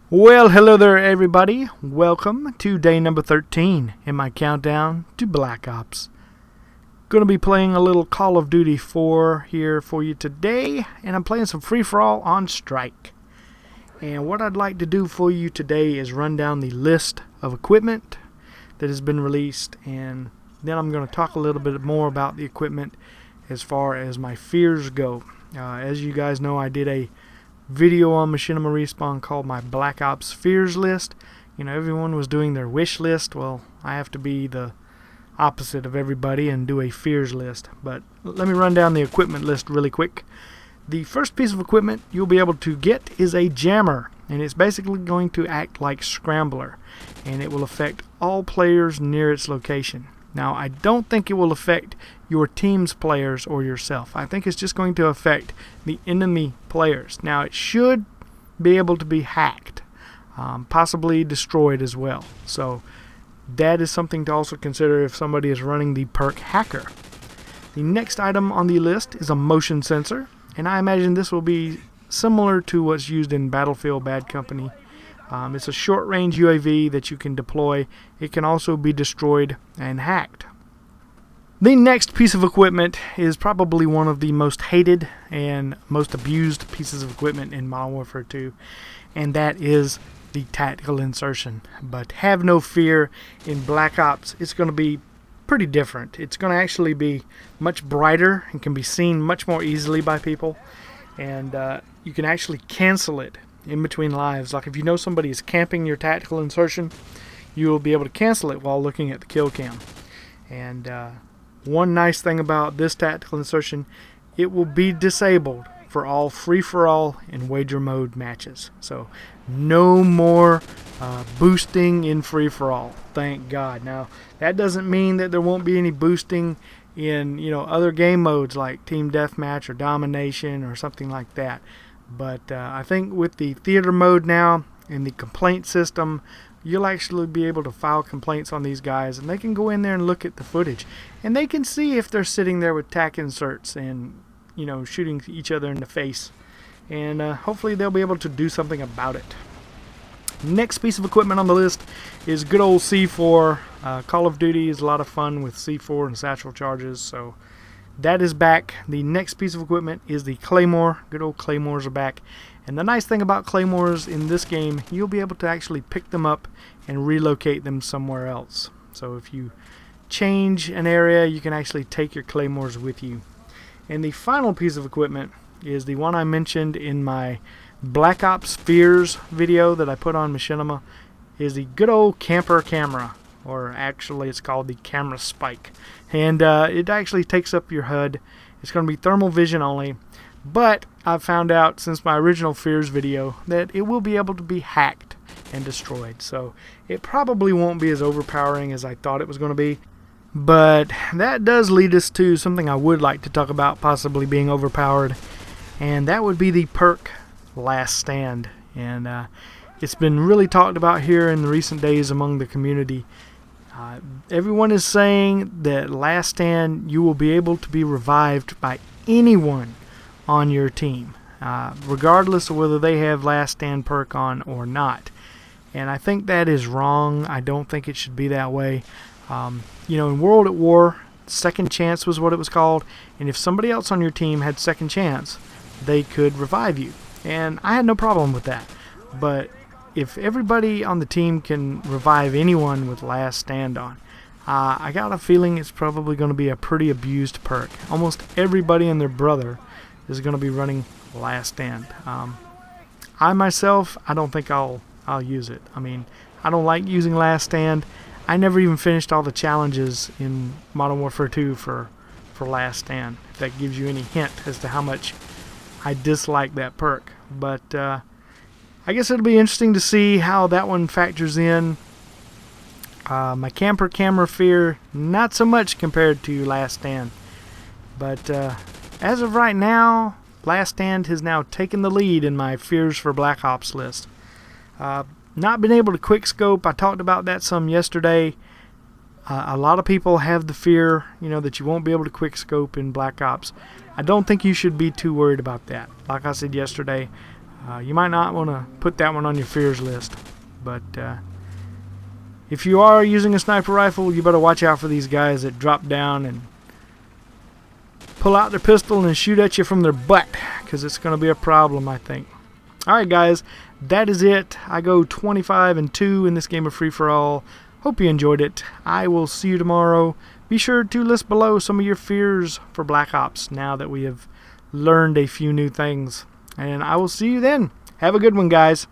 Well, hello there everybody. Welcome to day number 13 in my countdown to Black Ops. Going to be playing a little Call of Duty 4 here for you today, and I'm playing some free-for-all on Strike. And what I'd like to do for you today is run down the list of equipment that has been released, and then I'm going to talk a little bit more about the equipment as far as my fears go. As you guys know, I did a video on Machinima Respawn called my Black Ops Fears List. You know, everyone was doing their wish list. Well, I have to be the opposite of everybody and do a fears list. But let me run down the equipment list really quick. The first piece of equipment you'll be able to get is a jammer, and it's basically going to act like Scrambler, and it will affect all players near its location. Now, I don't think it will affect your team's players or yourself. I think it's just going to affect the enemy players. Now, it should be able to be hacked, possibly destroyed as well. So that is something to also consider if somebody is running the perk Hacker. The next item on the list is a motion sensor, and I imagine this will be similar to what's used in Battlefield Bad Company. It's a short-range UAV that you can deploy. It can also be destroyed and hacked. The next piece of equipment is probably one of the most hated and most abused pieces of equipment in Modern Warfare 2, and that is the tactical insertion. But have no fear, in Black Ops it's going to be pretty different. It's going to actually be much brighter and can be seen much more easily by people, and you can actually cancel it in between lives. Like if you know somebody is camping your tactical insertion, you will be able to cancel it while looking at the kill cam. And one nice thing about this tactical insertion, it will be disabled for all free-for-all and wager mode matches. So no more boosting in free-for-all, thank God. Now that doesn't mean that there won't be any boosting in other game modes like Team Deathmatch or Domination or something like that. But I think with the theater mode now and the complaint system, you'll actually be able to file complaints on these guys, and they can go in there and look at the footage, and they can see if they're sitting there with tac inserts and shooting each other in the face, and hopefully they'll be able to do something about it. Next piece of equipment on the list is good old C4. Call of Duty is a lot of fun with C4 and satchel charges, so that is back. The next piece of equipment is the Claymore. Good old Claymores are back. And the nice thing about Claymores in this game, you'll be able to actually pick them up and relocate them somewhere else. So if you change an area, you can actually take your Claymores with you. And the final piece of equipment is the one I mentioned in my Black Ops Fears video that I put on Machinima, is the good old camper camera. Or actually it's called the camera spike, and it actually takes up your HUD. It's going to be thermal vision only, but I've found out since my original Fears video that it will be able to be hacked and destroyed, so it probably won't be as overpowering as I thought it was going to be. But that does lead us to something I would like to talk about possibly being overpowered, and that would be the perk Last Stand. And it's been really talked about here in the recent days among the community. Everyone is saying that Last Stand, you will be able to be revived by anyone on your team, regardless of whether they have Last Stand perk on or not. And I think that is wrong. I don't think it should be that way. In World at War, Second Chance was what it was called, and if somebody else on your team had Second Chance, they could revive you. And I had no problem with that. But if everybody on the team can revive anyone with Last Stand on, I got a feeling it's probably going to be a pretty abused perk. Almost everybody and their brother is going to be running Last Stand. I myself, I don't think I'll use it. I mean, I don't like using Last Stand. I never even finished all the challenges in Modern Warfare 2 for Last Stand, if that gives you any hint as to how much I dislike that perk. But I guess it'll be interesting to see how that one factors in. My camper camera fear, not so much compared to Last Stand. But as of right now, Last Stand has now taken the lead in my fears for Black Ops list. Not been able to quickscope. I talked about that some yesterday. A lot of people have the fear, that you won't be able to quickscope in Black Ops. I don't think you should be too worried about that. Like I said yesterday, You might not want to put that one on your fears list. But if you are using a sniper rifle, you better watch out for these guys that drop down and pull out their pistol and shoot at you from their butt, because it's going to be a problem, I think. Alright guys, that is it. I go 25-2 in this game of free-for-all. Hope you enjoyed it. I will see you tomorrow. Be sure to list below some of your fears for Black Ops now that we have learned a few new things. And I will see you then. Have a good one, guys.